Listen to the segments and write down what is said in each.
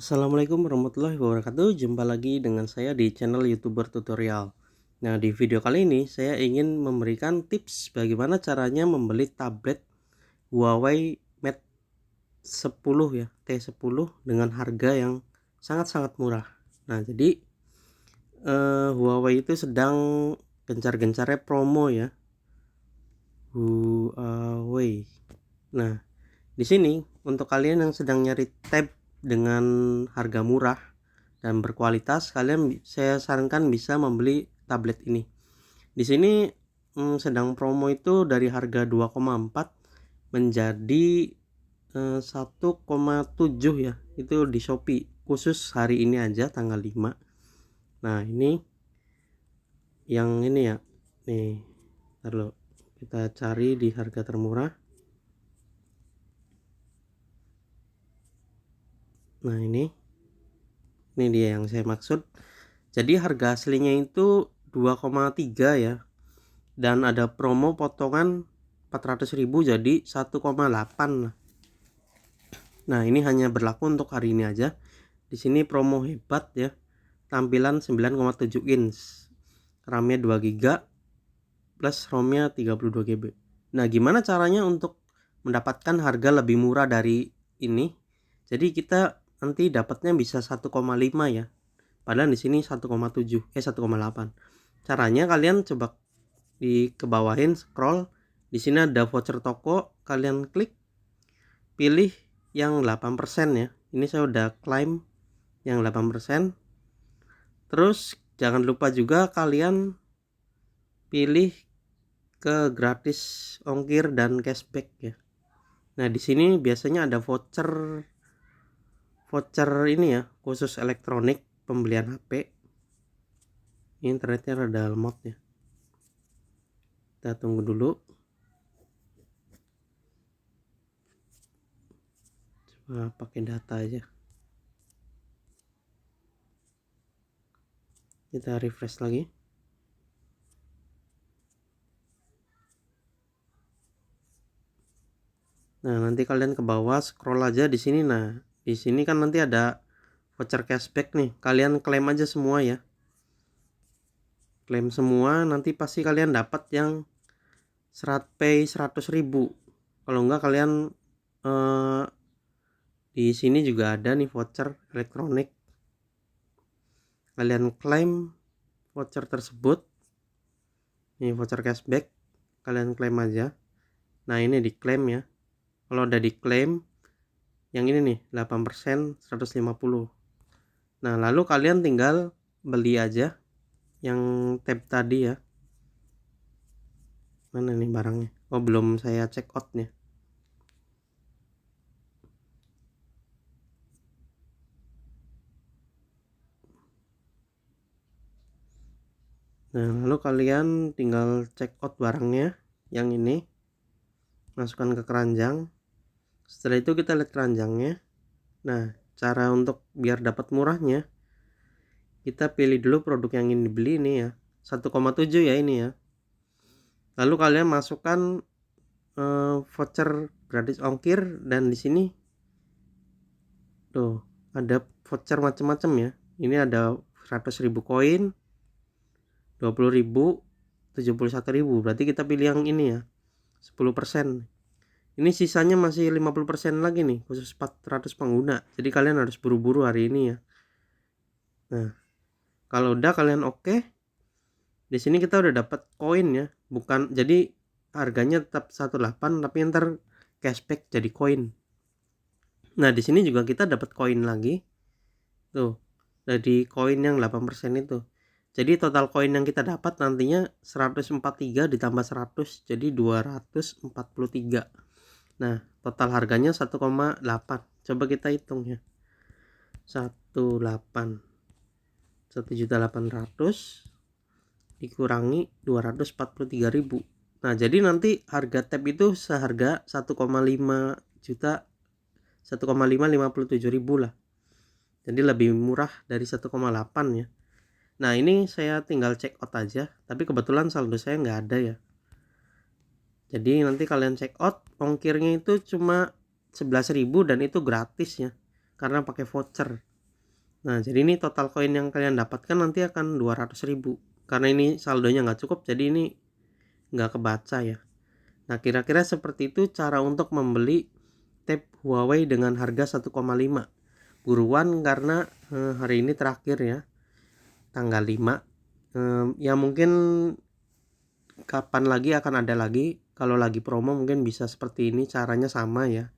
Assalamualaikum warahmatullahi wabarakatuh. Jumpa lagi dengan saya di channel YouTuber Tutorial. Nah, di video kali ini saya ingin memberikan tips bagaimana caranya membeli tablet Huawei Mate 10 ya, T10 dengan harga yang sangat-sangat murah. Nah, jadi Huawei itu sedang gencar-gencarnya promo ya. Huawei. Nah, di sini untuk kalian yang sedang nyari tab dengan harga murah dan berkualitas, saya sarankan bisa membeli tablet ini. Di sini sedang promo itu dari harga 2,4 menjadi 1,7 ya. Itu di Shopee khusus hari ini aja tanggal 5. Nah, ini yang ini ya. Nih, ntar kita cari di harga termurah. Nah, ini dia yang saya maksud. Jadi harga aslinya itu 2,3 ya, dan ada promo potongan 400.000 jadi 1,8 lah. Nah, ini hanya berlaku untuk hari ini aja. Di sini promo hebat ya. Tampilan 9,7 inch. RAM-nya 2 GB plus ROM-nya 32 GB. Nah, gimana caranya untuk mendapatkan harga lebih murah dari ini? Jadi kita nanti dapatnya bisa 1,5 ya. Padahal di sini 1,7 1,8. Caranya kalian coba kebawahin scroll. Di sini ada voucher toko, kalian klik, pilih yang 8% ya. Ini saya udah klaim yang 8%. Terus jangan lupa juga kalian pilih ke gratis ongkir dan cashback ya. Nah, di sini biasanya ada voucher ini ya, khusus elektronik pembelian HP. Ini internetnya rada lemot ya. Kita tunggu dulu. Coba pakai data aja. Kita refresh lagi. Nah, nanti kalian ke bawah scroll aja di sini. Nah, di sini kan nanti ada voucher cashback nih. Kalian klaim aja semua ya. Klaim semua, nanti pasti kalian dapat yang pay 100.000. Kalau enggak kalian di sini juga ada nih voucher elektronik. Kalian klaim voucher tersebut. Ini voucher cashback. Kalian klaim aja. Nah, ini diklaim ya. Kalau udah diklaim, yang ini nih 8% 150. Nah, lalu kalian tinggal beli aja yang tab tadi ya. Mana nih barangnya? Oh, belum saya check out nih. Nah, lalu kalian tinggal check out barangnya yang ini. Masukkan ke keranjang. Setelah itu kita lihat keranjangnya. Nah, cara untuk biar dapat murahnya, kita pilih dulu produk yang ingin dibeli ini ya. 1,7 ya ini ya. Lalu kalian masukkan voucher gratis ongkir, dan di sini tuh ada voucher macam-macam ya. Ini ada 100.000 koin, 20.000, 71.000. Berarti kita pilih yang ini ya, 10%. Ini sisanya masih 50% lagi nih, khusus 400 pengguna. Jadi kalian harus buru-buru hari ini ya. Nah, kalau udah kalian oke, di sini kita udah dapat koin ya. Bukan, jadi harganya tetap 18 tapi ntar cashback jadi koin. Nah, di sini juga kita dapat koin lagi. Tuh, dari koin yang 8% itu. Jadi total koin yang kita dapat nantinya 143 ditambah 100 jadi 243. Nah, total harganya 1,8. Coba kita hitung ya. 18 1.800.000 dikurangi 243.000. Nah, jadi nanti harga tab itu seharga 1,5 juta 1,557.000 lah. Jadi lebih murah dari 1,8 ya. Nah, ini saya tinggal check out aja, tapi kebetulan saldo saya nggak ada ya. Jadi nanti kalian check out, ongkirnya itu cuma 11.000 dan itu gratis ya, karena pakai voucher. Nah, jadi ini total koin yang kalian dapatkan nanti akan 200.000. Karena ini saldonya nggak cukup, jadi ini nggak kebaca ya. Nah, kira-kira seperti itu cara untuk membeli tab Huawei dengan harga 1,5. Buruan karena hari ini terakhir ya, tanggal 5. Ya mungkin kapan lagi akan ada lagi. Kalau lagi promo mungkin bisa seperti ini, caranya sama ya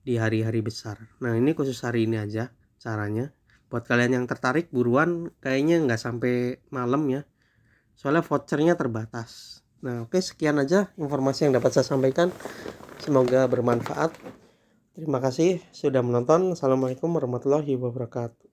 di hari-hari besar. Nah, ini khusus hari ini aja caranya. Buat kalian yang tertarik buruan, kayaknya nggak sampai malam ya, soalnya vouchernya terbatas. Nah, oke, sekian aja informasi yang dapat saya sampaikan, semoga bermanfaat. Terima kasih sudah menonton. Assalamualaikum warahmatullahi wabarakatuh.